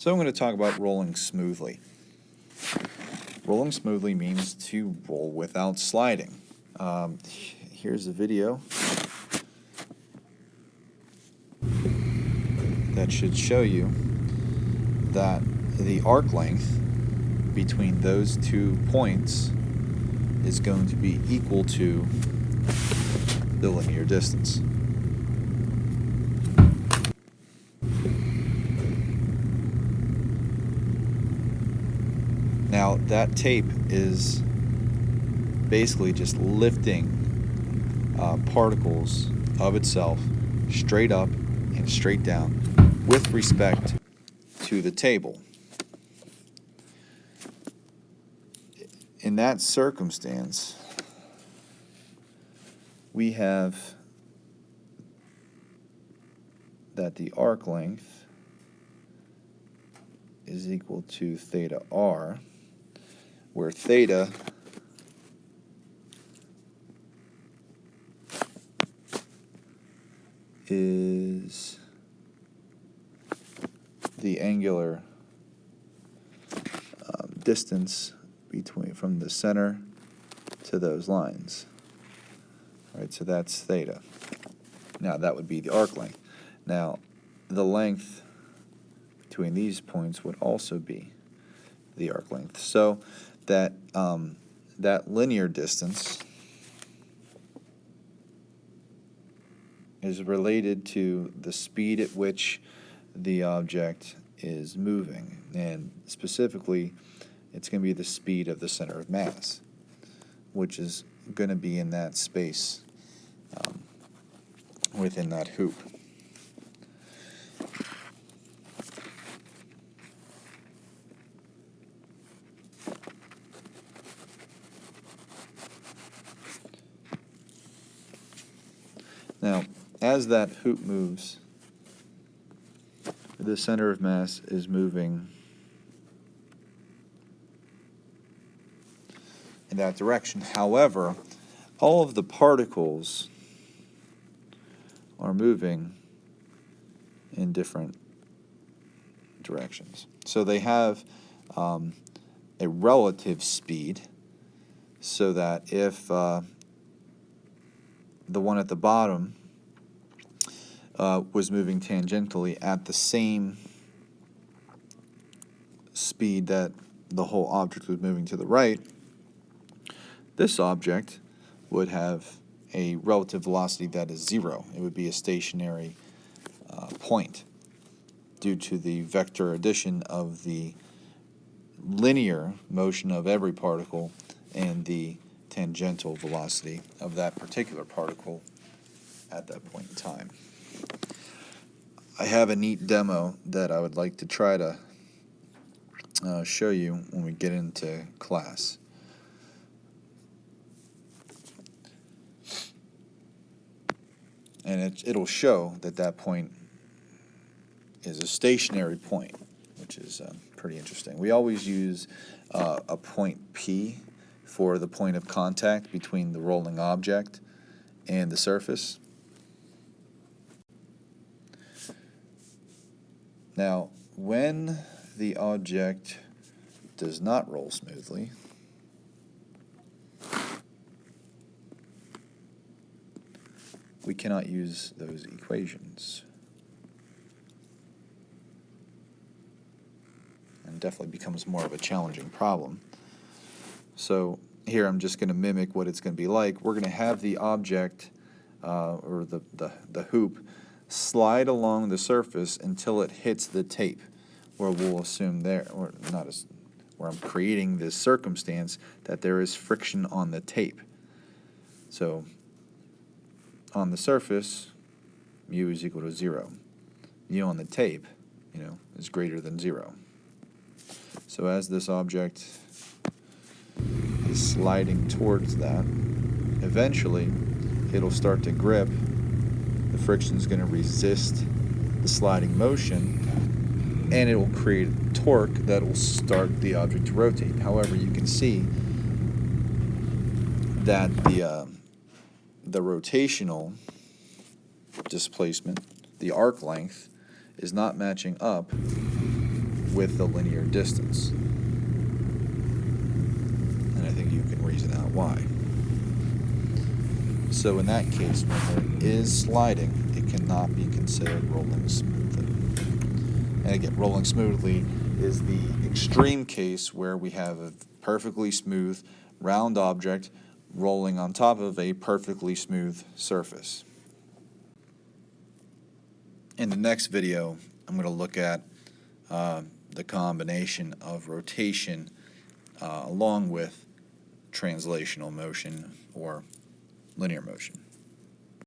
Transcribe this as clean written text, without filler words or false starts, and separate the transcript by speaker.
Speaker 1: So I'm going to talk about rolling smoothly. Rolling smoothly means to roll without sliding. Here's a video that should show you that the arc length between those 2 points is going to be equal to the linear distance. Now that tape is basically just lifting particles of itself straight up and straight down with respect to the table. In that circumstance, we have that the arc length is equal to theta r, where theta is the angular distance from the center to those lines. All right, so that's theta. Now that would be the arc length. Now the length between these points would also be the arc length. So that that linear distance is related to the speed at which the object is moving, and specifically it's going to be the speed of the center of mass, which is going to be in that space within that hoop. Now, as that hoop moves, the center of mass is moving in that direction. However, all of the particles are moving in different directions. So they have a relative speed, so that if the one at the bottom was moving tangentially at the same speed that the whole object was moving to the right, this object would have a relative velocity that is 0. It would be a stationary point due to the vector addition of the linear motion of every particle and the tangential velocity of that particular particle at that point in time. I have a neat demo that I would like to try to show you when we get into class. And it'll show that that point is a stationary point, which is pretty interesting. We always use a point P for the point of contact between the rolling object and the surface. Now, when the object does not roll smoothly, we cannot use those equations. And definitely becomes more of a challenging problem. So here I'm just going to mimic what it's going to be like. We're going to have the object, or the hoop, slide along the surface until it hits the tape, where we'll assume there, or not as, where I'm creating this circumstance that there is friction on the tape. So on the surface, mu is equal to 0. Mu on the tape, is greater than 0. So as this object is sliding towards that, eventually it'll start to grip. The friction is going to resist the sliding motion, and it will create a torque that will start the object to rotate. However, you can see that the rotational displacement, the arc length, is not matching up with the linear distance. And I think you can reason out why. So in that case, when there is sliding, it cannot be considered rolling smoothly. And again, rolling smoothly is the extreme case where we have a perfectly smooth, round object rolling on top of a perfectly smooth surface. In the next video, I'm going to look at the combination of rotation along with translational motion or linear motion.